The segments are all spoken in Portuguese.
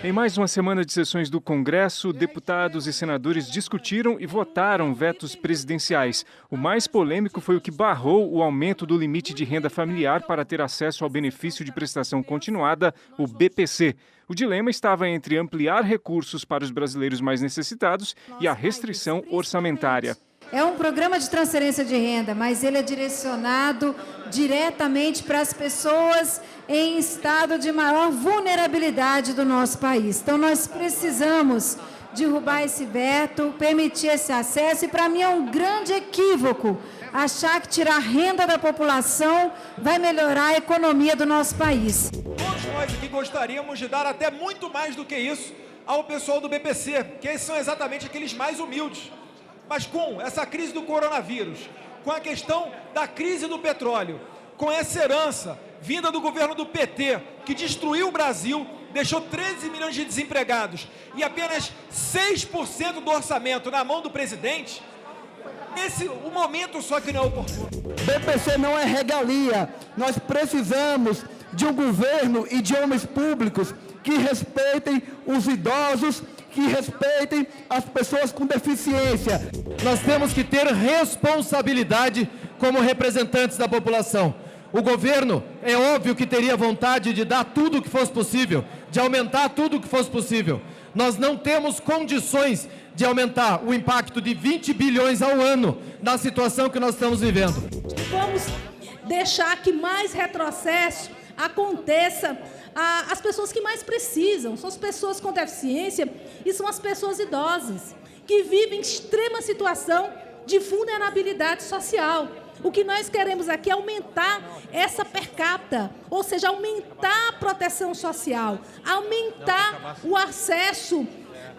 Em mais uma semana de sessões do Congresso, deputados e senadores discutiram e votaram vetos presidenciais. O mais polêmico foi o que barrou o aumento do limite de renda familiar para ter acesso ao benefício de prestação continuada, o BPC. O dilema estava entre ampliar recursos para os brasileiros mais necessitados e a restrição orçamentária. É um programa de transferência de renda, mas ele é direcionado diretamente para as pessoas em estado de maior vulnerabilidade do nosso país. Então, nós precisamos derrubar esse veto, permitir esse acesso, e para mim é um grande equívoco achar que tirar renda da população vai melhorar a economia do nosso país. Todos nós aqui gostaríamos de dar até muito mais do que isso ao pessoal do BPC, que esses são exatamente aqueles mais humildes. Mas com essa crise do coronavírus, com a questão da crise do petróleo, com essa herança vinda do governo do PT, que destruiu o Brasil, deixou 13 milhões de desempregados e apenas 6% do orçamento na mão do presidente, o momento só que não é oportuno. BPC não é regalia. Nós precisamos de um governo e de homens públicos que respeitem os idosos, que respeitem as pessoas com deficiência. Nós temos que ter responsabilidade como representantes da população. O governo, é óbvio que teria vontade de dar tudo o que fosse possível, de aumentar tudo o que fosse possível. Nós não temos condições de aumentar o impacto de 20 bilhões ao ano na situação que nós estamos vivendo. Vamos deixar que mais retrocesso aconteça às pessoas que mais precisam. São as pessoas com deficiência e são as pessoas idosas, que vivem extrema situação de vulnerabilidade social. O que nós queremos aqui é aumentar essa per capita, ou seja, aumentar a proteção social, aumentar o acesso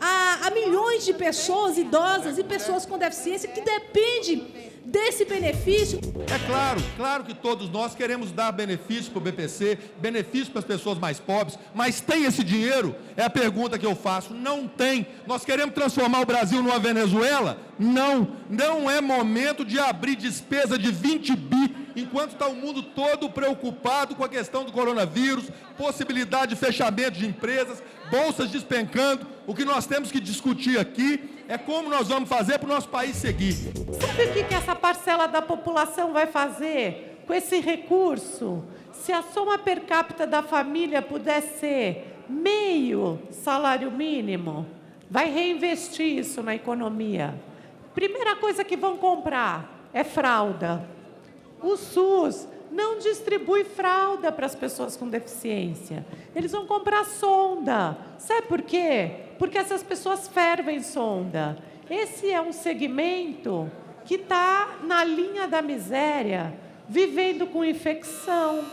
a milhões de pessoas idosas e pessoas com deficiência que dependem desse benefício. É claro que todos nós queremos dar benefício para o BPC, benefício para as pessoas mais pobres, mas tem esse dinheiro? É a pergunta que eu faço. Não tem. Nós queremos transformar o Brasil numa Venezuela? Não é momento de abrir despesa de 20 bi, enquanto está o mundo todo preocupado com a questão do coronavírus, possibilidade de fechamento de empresas, bolsas despencando. O que nós temos que discutir aqui é como nós vamos fazer para o nosso país seguir. Sabe o que essa parcela da população vai fazer com esse recurso? Se a soma per capita da família puder ser meio salário mínimo, vai reinvestir isso na economia. Primeira coisa que vão comprar é fralda. O SUS não distribui fralda para as pessoas com deficiência. Eles vão comprar sonda. Sabe por quê? Porque essas pessoas fervem sonda. Esse é um segmento que está na linha da miséria, vivendo com infecção.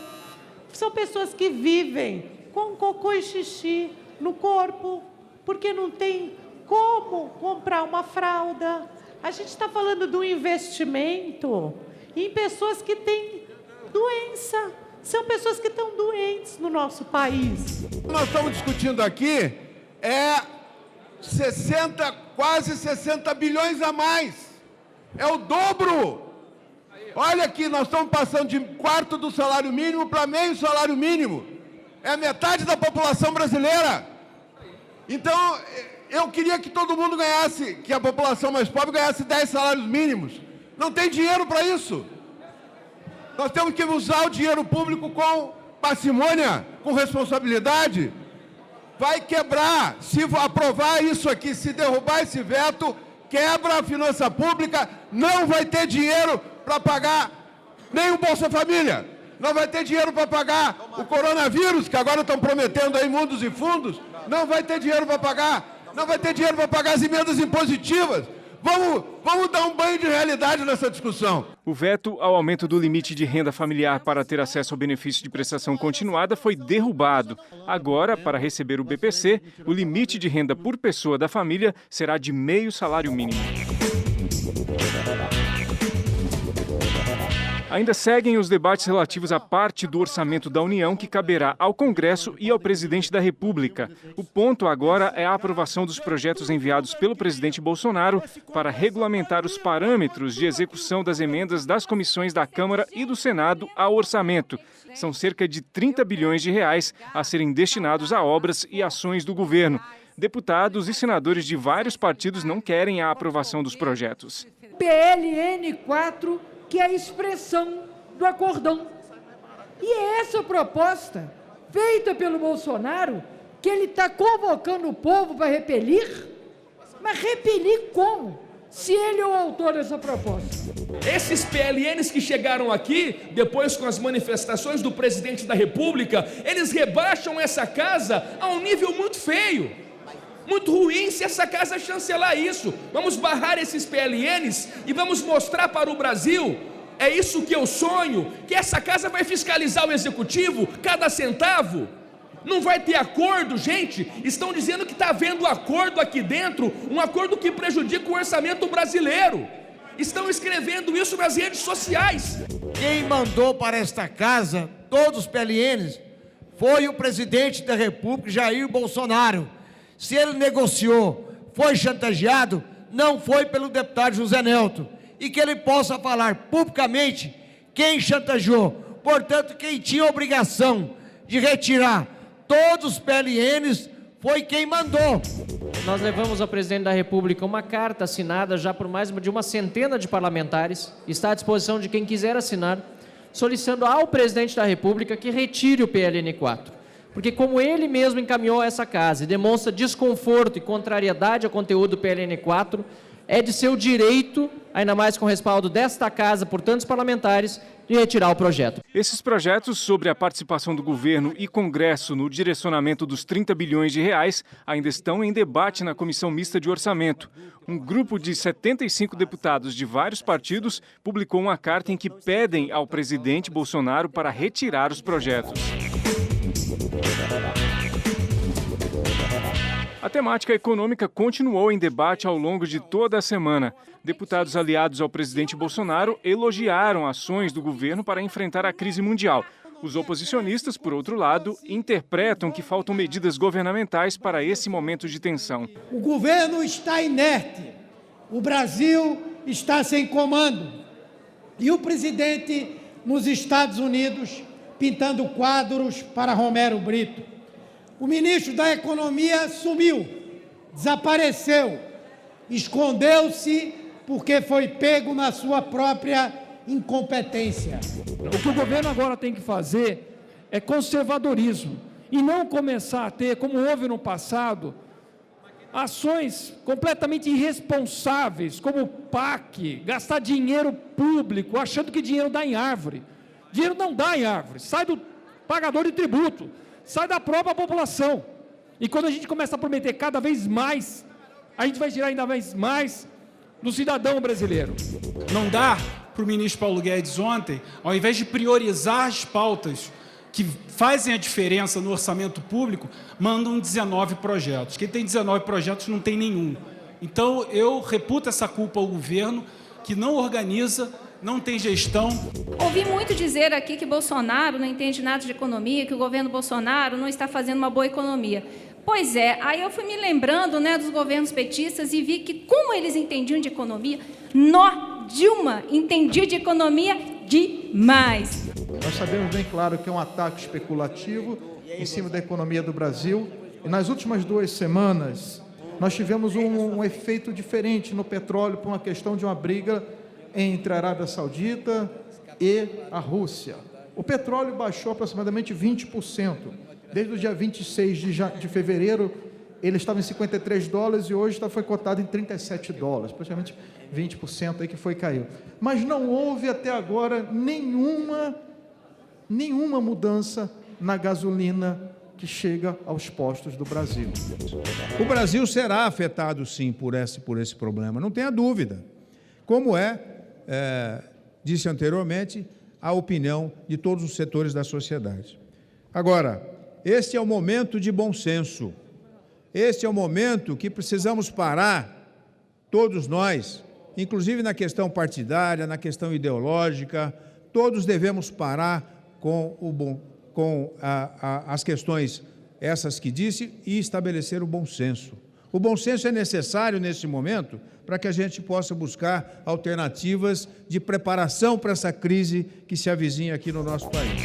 São pessoas que vivem com cocô e xixi no corpo, porque não tem como comprar uma fralda. A gente está falando de um investimento em pessoas que têm doença. São pessoas que estão doentes no nosso país. O que nós estamos discutindo aqui é quase 60 bilhões a mais. É o dobro. Olha aqui, nós estamos passando de quarto do salário mínimo para meio salário mínimo. É a metade da população brasileira. Então, eu queria que todo mundo ganhasse, que a população mais pobre ganhasse 10 salários mínimos. Não tem dinheiro para isso. Nós temos que usar o dinheiro público com parcimônia, com responsabilidade. Vai quebrar, se aprovar isso aqui, se derrubar esse veto, quebra a finança pública, não vai ter dinheiro para pagar nem o Bolsa Família, não vai ter dinheiro para pagar o coronavírus, que agora estão prometendo aí mundos e fundos, não vai ter dinheiro para pagar, não vai ter dinheiro para pagar as emendas impositivas. Vamos dar um banho de realidade nessa discussão. O veto ao aumento do limite de renda familiar para ter acesso ao benefício de prestação continuada foi derrubado. Agora, para receber o BPC, o limite de renda por pessoa da família será de meio salário mínimo. A Ainda seguem os debates relativos à parte do orçamento da União que caberá ao Congresso e ao presidente da República. O ponto agora é a aprovação dos projetos enviados pelo presidente Bolsonaro para regulamentar os parâmetros de execução das emendas das comissões da Câmara e do Senado ao orçamento. São cerca de 30 bilhões de reais a serem destinados a obras e ações do governo. Deputados e senadores de vários partidos não querem a aprovação dos projetos. PLN 4, que é a expressão do acordão. E é essa proposta, feita pelo Bolsonaro, que ele está convocando o povo para repelir? Mas repelir como? Se ele é o autor dessa proposta. Esses PLNs que chegaram aqui, depois com as manifestações do presidente da República, eles rebaixam essa casa a um nível muito feio, muito ruim. Se essa casa chancelar isso, vamos barrar esses PLNs e vamos mostrar para o Brasil, é isso que eu sonho, que essa casa vai fiscalizar o executivo, cada centavo. Não vai ter acordo, gente. Estão dizendo que está havendo acordo aqui dentro, um acordo que prejudica o orçamento brasileiro. Estão escrevendo isso nas redes sociais. Quem mandou para esta casa todos os PLNs foi o presidente da República, Jair Bolsonaro. Se ele negociou, foi chantageado, não foi pelo deputado José Nelto. E que ele possa falar publicamente quem chantageou. Portanto, quem tinha obrigação de retirar todos os PLNs foi quem mandou. Nós levamos ao presidente da República uma carta assinada já por mais de uma centena de parlamentares, está à disposição de quem quiser assinar, solicitando ao presidente da República que retire o PLN 4. Porque como ele mesmo encaminhou a essa casa e demonstra desconforto e contrariedade ao conteúdo do PLN 4, é de seu direito, ainda mais com o respaldo desta casa por tantos parlamentares, de retirar o projeto. Esses projetos sobre a participação do governo e Congresso no direcionamento dos 30 bilhões de reais ainda estão em debate na Comissão Mista de Orçamento. Um grupo de 75 deputados de vários partidos publicou uma carta em que pedem ao presidente Bolsonaro para retirar os projetos. A temática econômica continuou em debate ao longo de toda a semana. Deputados aliados ao presidente Bolsonaro elogiaram ações do governo para enfrentar a crise mundial. Os oposicionistas, por outro lado, interpretam que faltam medidas governamentais para esse momento de tensão. O governo está inerte, o Brasil está sem comando. E o presidente nos Estados Unidos pintando quadros para Romero Brito. O ministro da Economia sumiu, desapareceu, escondeu-se porque foi pego na sua própria incompetência. O que o governo agora tem que fazer é conservadorismo e não começar a ter, como houve no passado, ações completamente irresponsáveis, como o PAC, gastar dinheiro público achando que dinheiro dá em árvore. Dinheiro não dá em árvore, sai do pagador de tributo, sai da própria população. E quando a gente começa a prometer cada vez mais, a gente vai tirar ainda mais do cidadão brasileiro. Não dá para o ministro Paulo Guedes ontem, ao invés de priorizar as pautas que fazem a diferença no orçamento público, mandam 19 projetos. Quem tem 19 projetos não tem nenhum. Então, eu reputo essa culpa ao governo, que não organiza, não tem gestão. Ouvi muito dizer aqui que Bolsonaro não entende nada de economia, que o governo Bolsonaro não está fazendo uma boa economia. Pois é, aí eu fui me lembrando, dos governos petistas e vi que como eles entendiam de economia, Dilma entendia de economia demais. Nós sabemos bem claro que é um ataque especulativo em cima da economia do Brasil. E nas últimas 2 semanas, nós tivemos um efeito diferente no petróleo por uma questão de uma briga entre a Arábia Saudita e a Rússia. O petróleo baixou aproximadamente 20%. Desde o dia 26 de fevereiro, ele estava em $53 e hoje foi cotado em $37, praticamente 20% aí que caiu. Mas não houve até agora nenhuma mudança na gasolina que chega aos postos do Brasil. O Brasil será afetado sim por esse problema, não tenha dúvida. Como disse anteriormente, a opinião de todos os setores da sociedade. Agora, este é o momento de bom senso. Este é o momento que precisamos parar, todos nós, inclusive na questão partidária, na questão ideológica, todos devemos parar com as questões essas que disse e estabelecer o bom senso. O bom senso é necessário nesse momento para que a gente possa buscar alternativas de preparação para essa crise que se avizinha aqui no nosso país.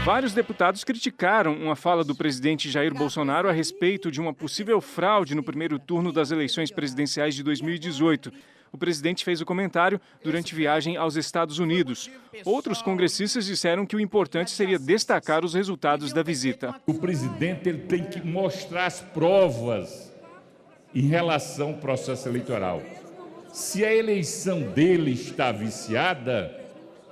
Vários deputados criticaram uma fala do presidente Jair Bolsonaro a respeito de uma possível fraude no primeiro turno das eleições presidenciais de 2018. O presidente fez o comentário durante viagem aos Estados Unidos. Outros congressistas disseram que o importante seria destacar os resultados da visita. O presidente ele tem que mostrar as provas em relação ao processo eleitoral. Se a eleição dele está viciada,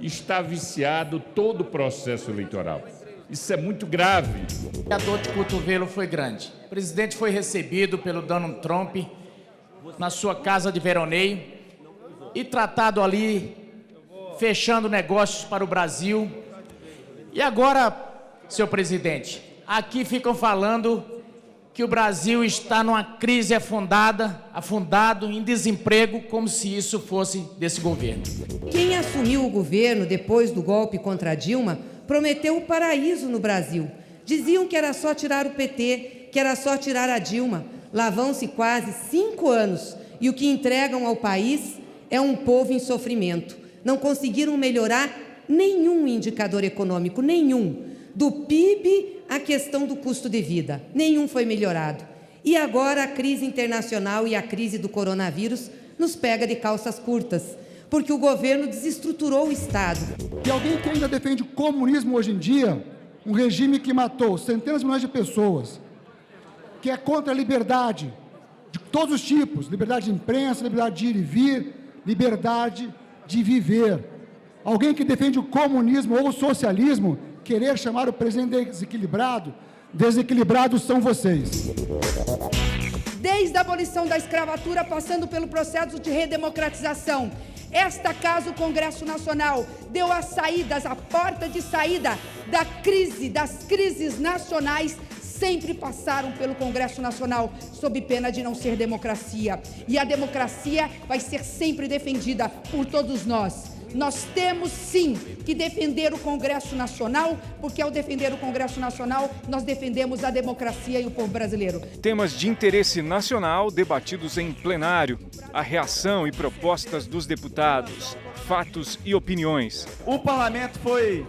está viciado todo o processo eleitoral. Isso é muito grave. A dor de cotovelo foi grande. O presidente foi recebido pelo Donald Trump na sua casa de veraneio e tratado ali, fechando negócios para o Brasil. E agora, senhor presidente, aqui ficam falando que o Brasil está numa crise afundado em desemprego, como se isso fosse desse governo. Quem assumiu o governo depois do golpe contra Dilma prometeu o paraíso no Brasil. Diziam que era só tirar o PT, que era só tirar a Dilma. Lá vão-se quase 5 anos e o que entregam ao país é um povo em sofrimento. Não conseguiram melhorar nenhum indicador econômico, nenhum. Do PIB à questão do custo de vida, nenhum foi melhorado. E agora a crise internacional e a crise do coronavírus nos pega de calças curtas, porque o governo desestruturou o Estado. E alguém que ainda defende o comunismo hoje em dia, um regime que matou centenas de milhões de pessoas, que é contra a liberdade de todos os tipos, liberdade de imprensa, liberdade de ir e vir, liberdade de viver. Alguém que defende o comunismo ou o socialismo, querer chamar o presidente desequilibrado, desequilibrados são vocês. Desde a abolição da escravatura, passando pelo processo de redemocratização, esta casa, o Congresso Nacional, deu as saídas, a porta de saída da crise, das crises nacionais, sempre passaram pelo Congresso Nacional, sob pena de não ser democracia. E a democracia vai ser sempre defendida por todos nós. Nós temos, sim, que defender o Congresso Nacional, porque ao defender o Congresso Nacional, nós defendemos a democracia e o povo brasileiro. Temas de interesse nacional debatidos em plenário, a reação e propostas dos deputados, fatos e opiniões. O parlamento foi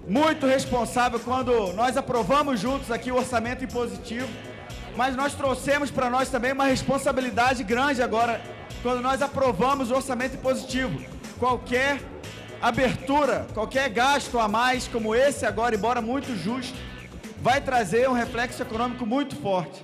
muito responsável quando nós aprovamos juntos aqui o orçamento impositivo, mas nós trouxemos para nós também uma responsabilidade grande agora, quando nós aprovamos o orçamento impositivo. Qualquer abertura, qualquer gasto a mais como esse agora, embora muito justo, vai trazer um reflexo econômico muito forte.